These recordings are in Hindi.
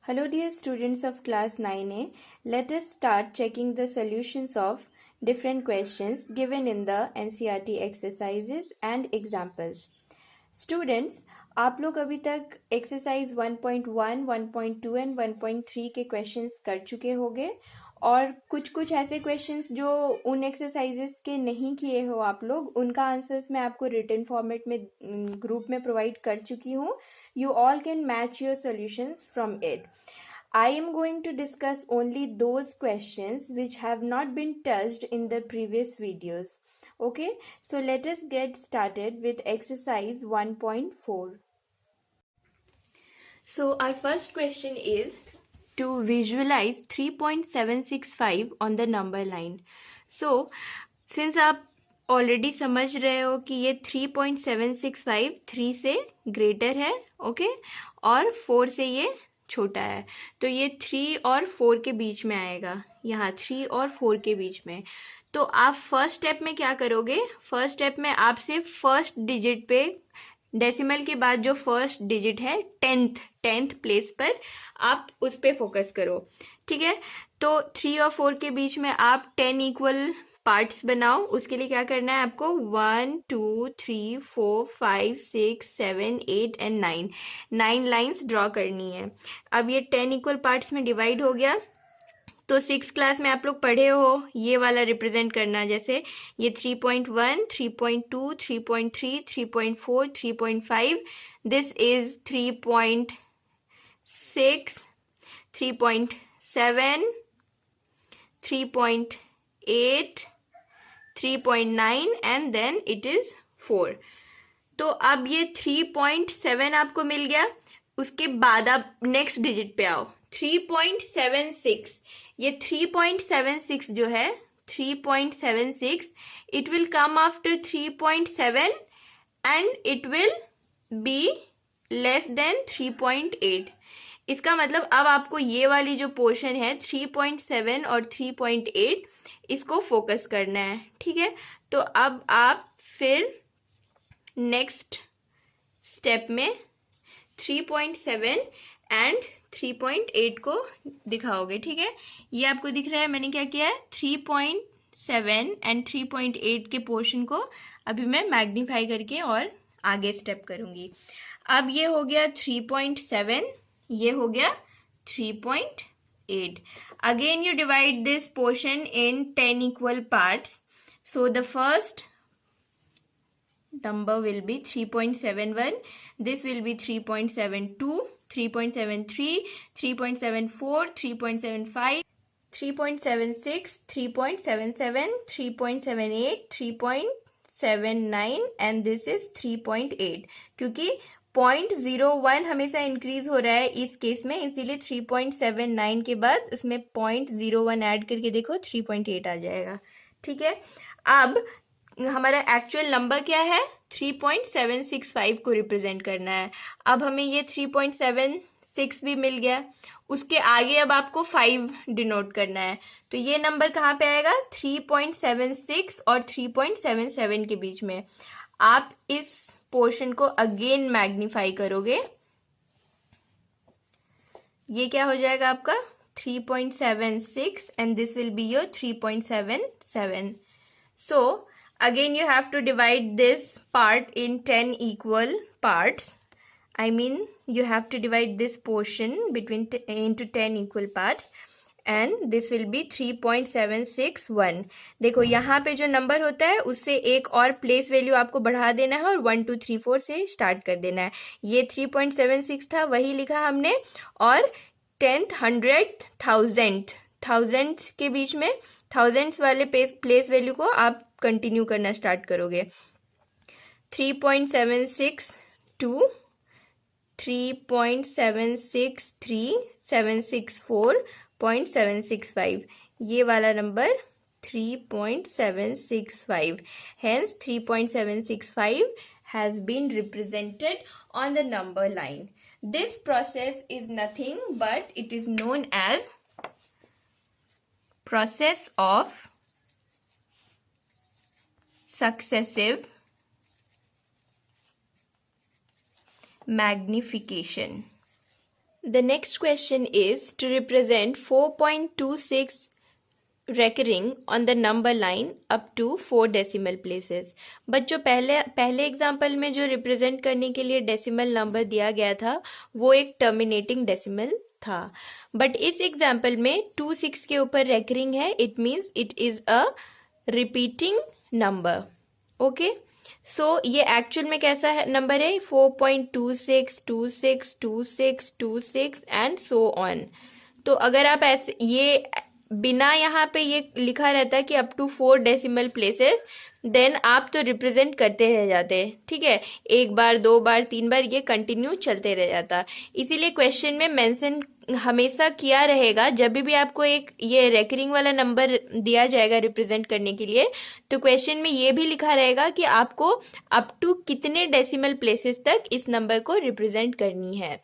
Hello dear students of class 9A, let us start checking the solutions of different questions given in the NCERT exercises and examples. Students, आप लोग अभी तक एक्सरसाइज 1.1, 1.2 एंड 1.3 के क्वेश्चंस कर चुके होंगे और कुछ ऐसे क्वेश्चंस जो उन एक्सरसाइजेस के नहीं किए हो आप लोग, उनका आंसर्स मैं आपको रिटन फॉर्मेट में ग्रुप में प्रोवाइड कर चुकी हूँ. You all can match your solutions from it. I am going to discuss only those questions which have not been touched in the previous videos. Okay, so let us get started with exercise 1.4. So our first question is to visualize 3.765 on the number line. So since आप ऑलरेडी समझ रहे हो कि ये 3.765 3 से ग्रेटर है, ओके, और 4 से ये छोटा है, तो ये 3 और 4 के बीच में आएगा, यहाँ 3 और 4 के बीच में. तो आप फर्स्ट स्टेप में क्या करोगे? फर्स्ट स्टेप में आपसे फर्स्ट डिजिट पे, डेसिमल के बाद जो फर्स्ट डिजिट है टेंथ प्लेस पर, आप उस पे फोकस करो. ठीक है, तो 3 और 4 के बीच में आप 10 इक्वल पार्ट्स बनाओ. उसके लिए क्या करना है आपको? 1 2 3 4 5 6 7 8 एंड 9 लाइंस ड्रॉ करनी है. अब ये 10 इक्वल पार्ट्स में डिवाइड हो गया, तो 6 क्लास में आप लोग पढ़े हो ये वाला रिप्रेजेंट करना. जैसे ये 3.1 3.2 3.3 3.4 3.5, this is 3.6 3.7 3.8 3.9 and then it is 4. तो अब ये 3.7 आपको मिल गया. उसके बाद आप नेक्स्ट डिजिट पे आओ, 3.76. ये 3.76 जो है, 3.76, it will come after 3.7 and it will be less than 3.8. इसका मतलब अब आपको ये वाली जो पोर्शन है 3.7 और 3.8, इसको फोकस करना है. ठीक है, तो अब आप फिर नेक्स्ट स्टेप में 3.7 एंड 3.8 को दिखाओगे. ठीक है, ये आपको दिख रहा है. मैंने क्या किया है? 3.7 एंड 3.8 के पोर्शन को अभी मैं मैग्नीफाई करके और आगे स्टेप करूंगी. अब ये हो गया 3.7, ये हो गया 3.8. Again you divide this portion in 10 equal parts. So the first number will be 3.71. This will be 3.72, 3.73, 3.74, 3.75, 3.76, 3.77, 3.78, 3.79 and this is 3.8. क्योंकि 0.01 हमेशा इंक्रीज हो रहा है इस केस में, इसीलिए 3.79 के बाद उसमें 0.01 ऐड करके देखो 3.8 आ जाएगा. ठीक है, अब हमारा एक्चुअल नंबर क्या है? 3.765 को रिप्रेजेंट करना है. अब हमें ये 3.76 भी मिल गया. उसके आगे अब आपको 5 डिनोट करना है. तो ये नंबर कहाँ पे आएगा? 3.76 और 3.77 के बीच में. आप इस पोर्शन को अगेन मैग्नीफाई करोगे, ये क्या हो जाएगा आपका? 3.76 and this will be your 3.77. So again you have to divide this part in 10 equal parts. I mean you have to divide this portion into 10 equal parts and this will be 3.761. देखो यहाँ पे जो नंबर होता है उससे एक और प्लेस वैल्यू आपको बढ़ा देना है और 1 2 3 4 से स्टार्ट कर देना है. ये 3.76 था, वही लिखा हमने, और 10th 100th 1000 के बीच में थाउजेंड्स वाले प्लेस वैल्यू को आप कंटिन्यू करना स्टार्ट करोगे. 3.762, 3.763, 764.765, ये वाला number 3.765. Hence 3.765 has been represented on the number line. This process is nothing but it is known as process of successive magnification. The next question is to represent 4.26 recurring on the number line up to 4 decimal places. बच्चों पहले एग्जाम्पल में जो रिप्रेजेंट करने के लिए डेसिमल नंबर दिया गया था वो एक टर्मिनेटिंग डेसिमल था, बट इस एग्जाम्पल में 26 के ऊपर रेकरिंग है, it means it is a repeating number. Okay, so ये एक्चुअल में कैसा है नंबर है? 4.26, 26, 26, 26 एंड सो ऑन. तो अगर आप ऐसे ये बिना यहाँ पे ये लिखा रहता है कि up to 4 decimal places, then आप तो रिप्रेजेंट करते रह जाते. ठीक है, एक बार, दो बार, तीन बार, ये कंटिन्यू चलते रह जाता. इसीलिए क्वेश्चन में मेंशन हमेशा किया रहेगा, जब भी आपको एक ये रेकरिंग वाला नंबर दिया जाएगा रिप्रेजेंट करने के लिए, तो क्वेश्चन में ये भी लिखा रहेगा कि आपको अप टू कितने डेसिमल प्लेसेस तक इस नंबर को रिप्रेजेंट करनी है.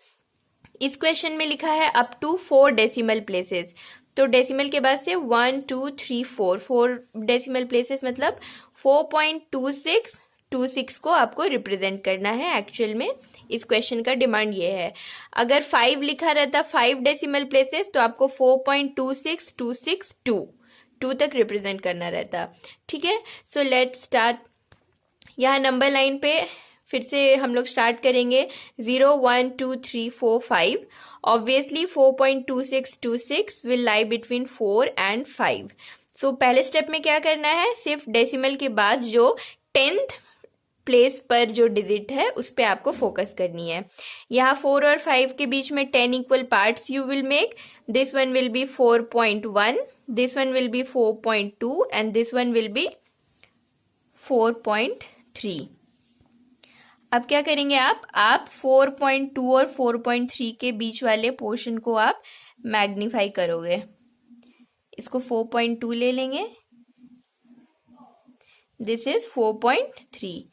इस क्वेश्चन में लिखा है अप टू 4 डेसिमल प्लेसेस, तो डेसिमल के बाद से 1 2 3 4 डेसिमल प्लेसेस मतलब 4.2626 को आपको रिप्रेजेंट करना है. एक्चुअल में इस क्वेश्चन का डिमांड ये है. अगर 5 लिखा रहता 5 डेसिमल प्लेसेस तो आपको 4.26262 तक रिप्रेजेंट करना रहता. ठीक है, सो लेट्स स्टार्ट. यहाँ नंबर लाइन पे फिर से हम लोग स्टार्ट करेंगे 0 1 2 3 4 5. Obviously 4.2626 will lie between 4 and 5. सो पहले स्टेप में क्या करना है, सिर्फ डेसिमल के बाद जो 10th प्लेस पर जो डिजिट है उस पे आपको फोकस करनी है. यहाँ 4 और 5 के बीच में 10 equal parts you will make. This one will be 4.1, this one will be 4.2 and this one will be 4.3. अब क्या करेंगे आप 4.2 और 4.3 के बीच वाले पोर्शन को आप मैग्नीफाई करोगे. इसको 4.2 ले लेंगे, this is 4.3.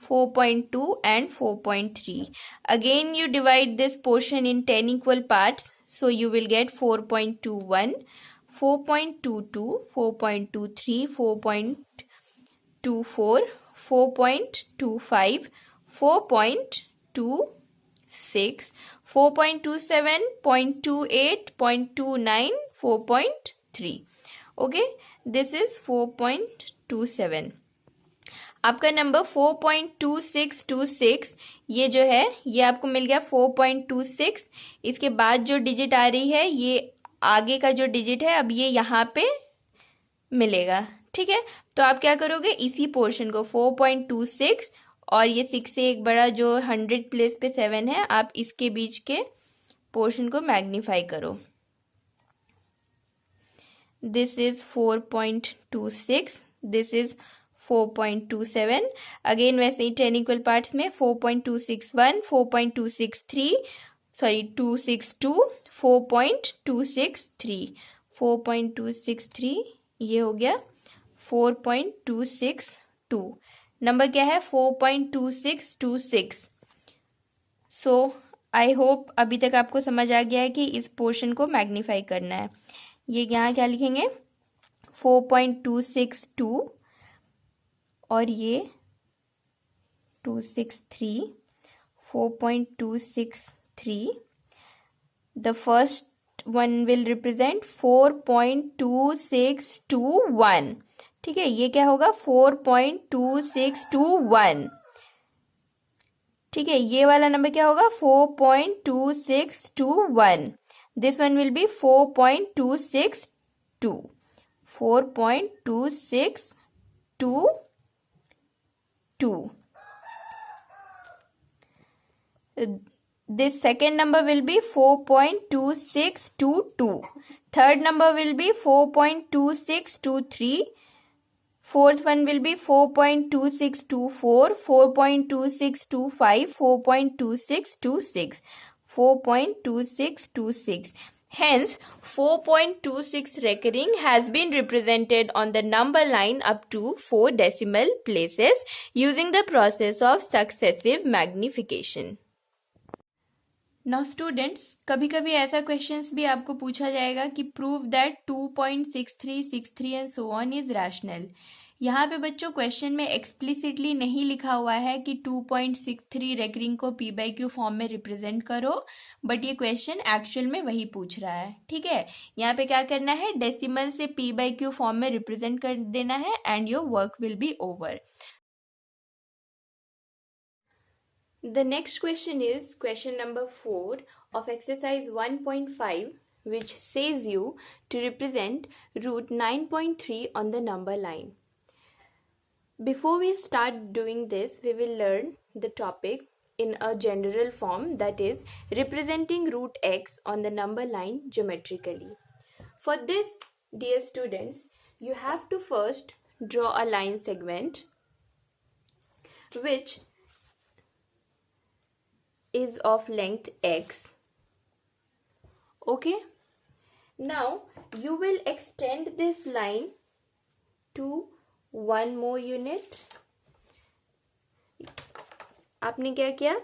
4.2 and 4.3. Again you divide this portion in 10 equal parts, so you will get 4.21, 4.22, 4.23, 4.24, 4.25, 4.26, 4.27, 0.28, 0.29, 4.3. Okay, this is 4.27. आपका नंबर 4.2626 ये जो है ये आपको मिल गया 4.26. इसके बाद जो डिजिट आ रही है ये आगे का जो डिजिट है अब ये यहाँ पे मिलेगा. ठीक है, तो आप क्या करोगे, इसी पोर्शन को 4.26 और ये 6 से एक बड़ा जो 100 प्लेस पे 7 है, आप इसके बीच के पोर्शन को मैग्नीफाई करो. This is 4.26, this is 4.27. Again वैसे ही 10 इक्वल पार्ट्स में 4.261, 4.263, सॉरी 262, 4.263, 4.263 ये हो गया 4.262. नंबर क्या है 4.2626. सो आई होप अभी तक आपको समझ आ गया है कि इस पोर्शन को मैग्नीफाई करना है. ये यहाँ क्या लिखेंगे 4.262 और ये 263, 4.263. The first one will represent 4.2621. ठीक है, ये क्या होगा 4.2621. ठीक है, ये वाला नंबर क्या होगा 4.2621. This one will be 4.262. 4.262. This second number will be 4.2622. Third number will be 4.2623. Fourth one will be 4.2624, 4.2625, 4.2626, 4.2626. Hence, 4.26 recurring has been represented on the number line up to 4 decimal places using the process of successive magnification. Now students, कभी कभी ऐसा क्वेश्चंस भी आपको पूछा जाएगा कि prove that 2.6363 and so on is rational. यहाँ पे बच्चों क्वेश्चन में एक्सप्लिसिटली नहीं लिखा हुआ है कि 2.63 रेकरिंग को पी बाई क्यू फॉर्म में रिप्रेजेंट करो, बट ये क्वेश्चन एक्चुअल में वही पूछ रहा है। ठीक है, यहाँ पे क्या करना है, डेसिमल से पी बाई क्यू फॉर्म में रिप्रेजेंट कर देना है and your work will be over. The next question is question number 4 of exercise 1.5, which says you to represent root 9.3 on the number line. Before we start doing this, we will learn the topic in a general form, that is representing root x on the number line geometrically. For this, dear students, you have to first draw a line segment which is of length x. Okay, now you will extend this line to one more unit. आपने क्या किया,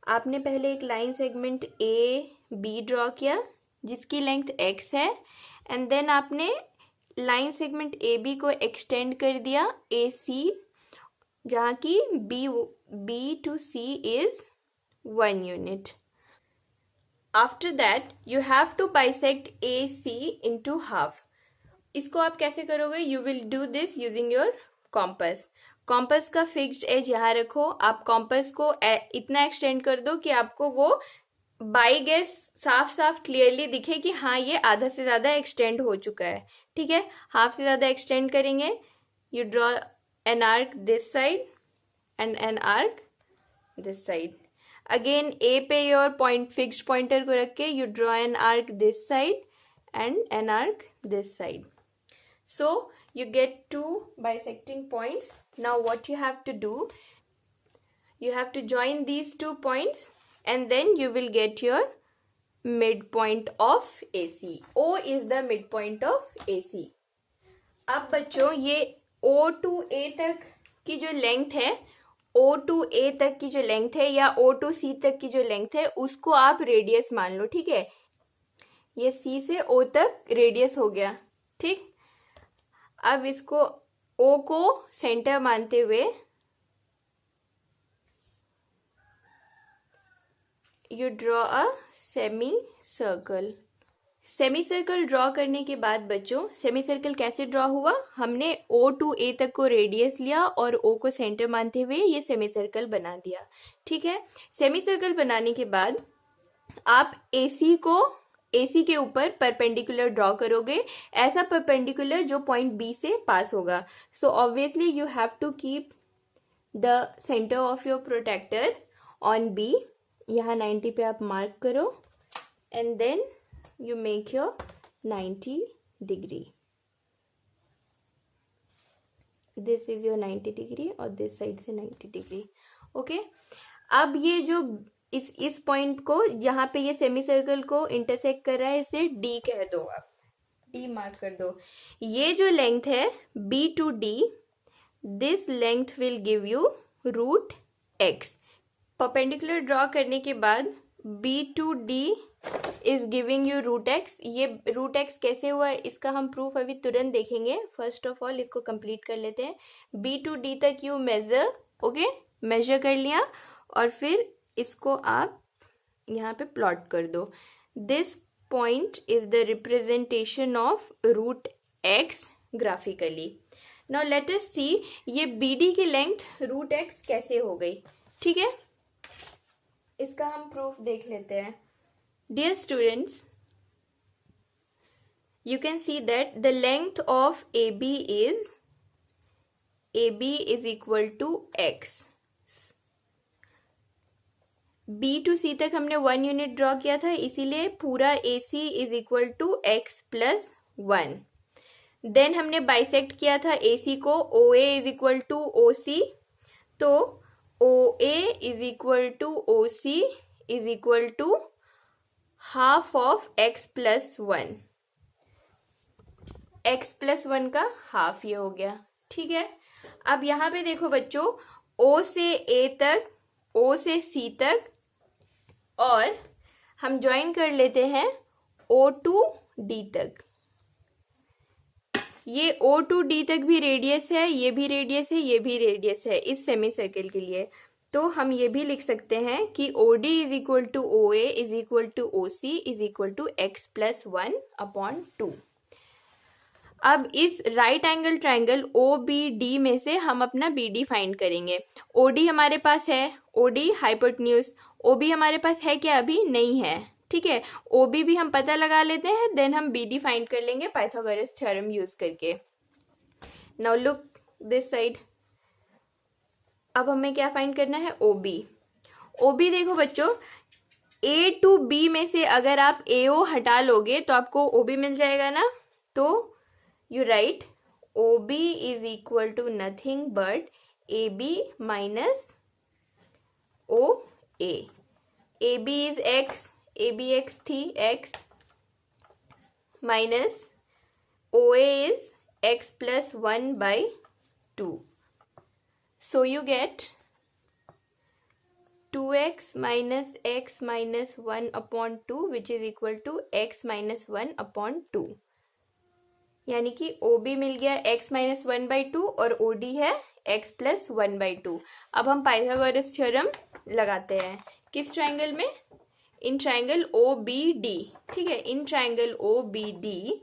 आपने पहले एक line segment A B draw किया जिसकी लेंथ x है, एंड देन आपने लाइन सेगमेंट ए बी को एक्सटेंड कर दिया ए सी, जहाँ की B to C is 1 unit. After that, you have to bisect AC into half. इसको आप कैसे करोगे? You will do this using your compass. Compass का फिक्स्ड एज यहाँ रखो, आप कॉम्पस को इतना एक्सटेंड कर दो कि आपको वो बाई गेस साफ साफ क्लियरली दिखे कि हाँ ये आधा से ज़्यादा एक्सटेंड हो चुका है। ठीक है, हाफ से ज़्यादा एक्सटेंड करेंगे, you draw an arc this side and an arc this side. Again A पे योर पॉइंट फिक्स्ड पॉइंटर को रख के you draw an arc this side and an arc this side. So you get two bisecting points. Now what you have to do, you have to join these 2 points and then you will get your midpoint of AC. O is the midpoint of AC. अब बच्चों ये O to A तक की जो लेंथ है, O to A तक की जो लेंथ है या O to C तक की जो लेंथ है उसको आप रेडियस मान लो. ठीक है, ये C से O तक रेडियस हो गया. ठीक, अब इसको O को सेंटर मानते हुए you draw a semi circle. Semi circle draw करने के बाद बच्चों, सेमी सर्कल कैसे ड्रॉ हुआ, हमने O टू A तक को रेडियस लिया और O को सेंटर मानते हुए ये सेमी सर्कल बना दिया. ठीक है, सेमी सर्कल बनाने के बाद आप AC के ऊपर परपेंडिकुलर ड्रॉ करोगे, ऐसा परपेंडिकुलर जो पॉइंट B से पास होगा. So obviously you have to keep the centre of your protractor on B. यहाँ 90 पे आप मार्क करो and then you make your 90 degree. This is your 90 degree और this side से 90 degree. Okay, अब ये जो इस पॉइंट को यहाँ पे ये सेमी सर्कल को इंटरसेक्ट कर रहा है, इसे D कह दो, आप D मार्क कर दो. ये जो लेंथ है B to D, this length will give you root x. Perpendicular draw करने के बाद B to D is giving you root x. ये रूट एक्स कैसे हुआ है इसका हम प्रूफ अभी तुरंत देखेंगे. फर्स्ट ऑफ ऑल इसको कंप्लीट कर लेते हैं. B to D तक यू मेजर, ओके, मेजर कर लिया और फिर इसको आप यहाँ पे प्लॉट कर दो. This point is the representation of root X graphically. Now let us see ये BD की लेंथ रूट एक्स कैसे हो गई. ठीक है, इसका हम प्रूफ देख लेते हैं. Dear students, you can see that the length of AB is equal to x. B to C तक हमने 1 यूनिट ड्रॉ किया था, इसीलिए पूरा AC is equal to x plus 1. Then हमने बाइसेक्ट किया था AC को, OA is equal to OC, तो OA is equal to OC is equal to half of x plus 1. x plus 1 का हाफ ये हो गया. ठीक है, अब यहाँ पे देखो बच्चों, O से A तक, O से C तक, और हम ज्वाइन कर लेते हैं O टू D तक. ये O to D तक भी रेडियस है, ये भी रेडियस है, ये भी रेडियस है इस सेमी सर्कल के लिए। तो हम ये भी लिख सकते हैं कि OD is equal to OA is equal to OC is equal to x+1/2। अब इस राइट एंगल ट्राइंगल OBD में से हम अपना BD फाइंड करेंगे। OD हमारे पास है, OD हाइपोटेन्यूज। OB हमारे पास है क्या? अभी नहीं है, ठीक है। OB भी हम पता लगा लेते हैं, देन हम BD फाइंड कर लेंगे पाइथागोरस थ्योरम यूज करके। Now look this side. अब हमें क्या फाइंड करना है? OB। OB देखो बच्चों, A to B में से अगर आप AO हटा लोगे तो आपको OB मिल जाएगा ना। तो you write OB is equal to nothing but AB minus OA. AB is x, ABx थी x minus OA is x+1/2. So you get 2x minus x minus 1/2 which is equal to x minus 1/2। यानी कि OB मिल गया x-1/2 और OD है x+1/2। अब हम पाइथागोरस थ्योरम लगाते हैं किस ट्राइंगल में? इन ट्राइंगल OBD, ठीक है। In triangle OBD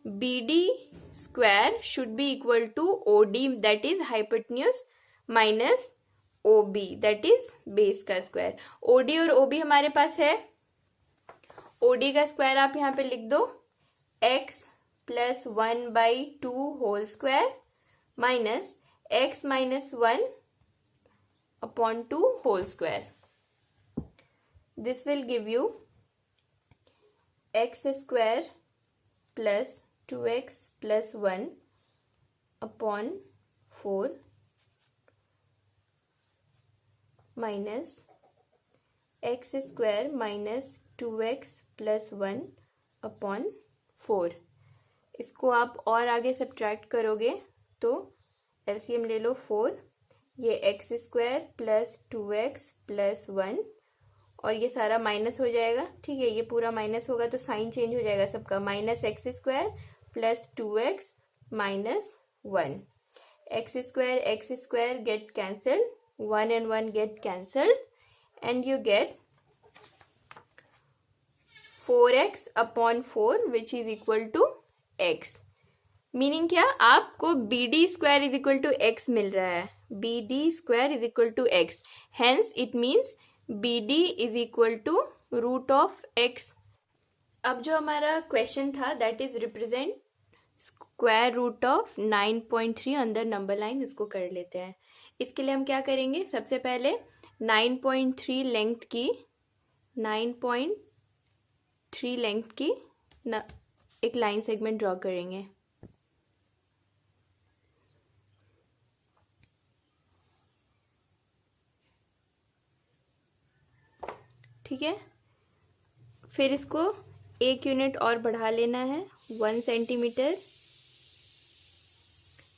BD square should be equal to OD that is hypotenuse minus OB that is base का स्क्वायर। OD और OB हमारे पास है। OD का स्क्वायर आप यहाँ पे लिख दो x+1/2 whole square minus x-1/2 whole square. This will give you x² plus 2x plus 1/4 minus x² minus 2x plus 1/4। इसको आप और आगे सब्ट्रैक्ट करोगे तो एलसीएम ले लो 4, ये x² plus 2x plus 1 और ये सारा माइनस हो जाएगा, ठीक है। ये पूरा माइनस होगा तो साइन चेंज हो जाएगा सबका, -x² plus 2x minus 1। x² get cancelled, 1 and 1 get cancelled and you get 4x/4 which is equal to x। Meaning क्या? आपको BD² is equal to x मिल रहा है। BD² is equal to x, hence it means BD is equal to √x। अब जो हमारा क्वेश्चन था that is represent √9.3 on the number line, इसको कर लेते हैं। इसके लिए हम क्या करेंगे? सबसे पहले 9.3 लेंथ की 9.3 लेंथ की एक लाइन सेगमेंट ड्रॉ करेंगे। ठीक है, फिर इसको 1 यूनिट और बढ़ा लेना है, 1 सेंटीमीटर।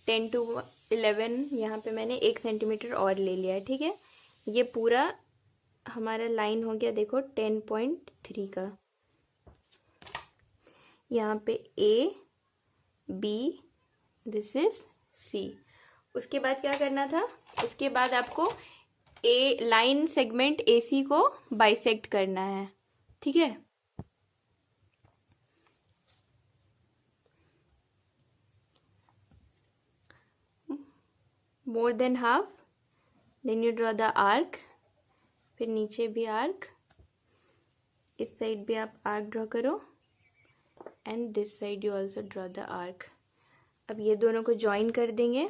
10 to 11 यहाँ पे मैंने 1 सेंटीमीटर और ले लिया है, ठीक है। ये पूरा हमारा लाइन हो गया देखो 10.3 का। यहाँ पे A B this is C। उसके बाद क्या करना था? उसके बाद आपको लाइन सेगमेंट AC को बाइसेक्ट करना है, ठीक है। More than half, then you draw the arc, फिर नीचे भी आर्क, इस साइड भी आप आर्क ड्रॉ करो and this side you also draw the arc. अब ये दोनों को ज्वाइन कर देंगे,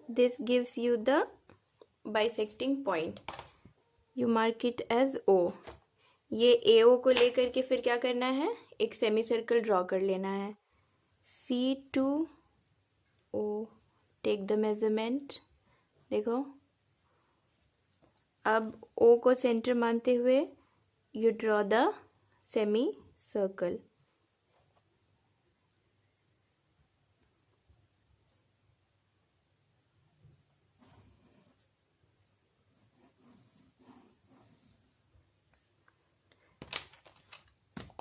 this gives you the bisecting point, you mark it as O। ये AO को लेकर के फिर क्या करना है? एक सेमी सर्कल ड्रॉ कर लेना है। C to O, take the measurement. देखो, अब O को सेंटर मानते हुए you draw the semi circle.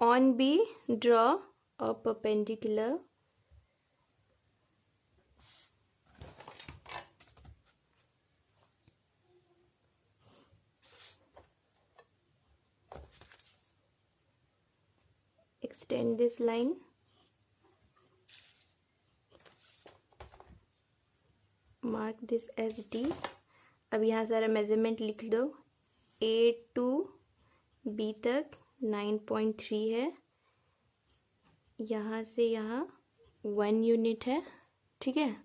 On B, draw a perpendicular extend this line. Mark this as D. अब यहाँ सारा मेजरमेंट लिख दो. A to B तक 9.3 है. यहाँ से यहाँ 1 यूनिट है. ठीक है.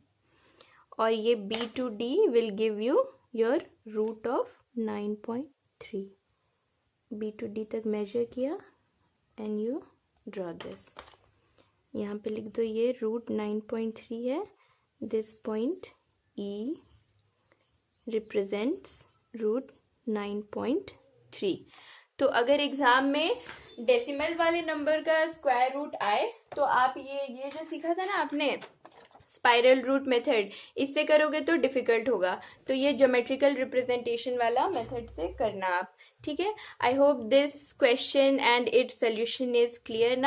और ये B to D will give you your root of 9.3. B to D तक मेजर किया and you draw this. यहाँ पे लिख दो ये रूट 9.3 है. This point E represents root 9.3. तो अगर एग्जाम में डेसिमल वाले नंबर का स्क्वायर रूट आए तो आप ये जो सीखा था ना आपने स्पाइरल रूट मेथड, इससे करोगे तो डिफिकल्ट होगा. तो ये ज्योमेट्रिकल रिप्रेजेंटेशन वाला मेथड से करना आप. ठीक है. I hope this question and its solution is clear now.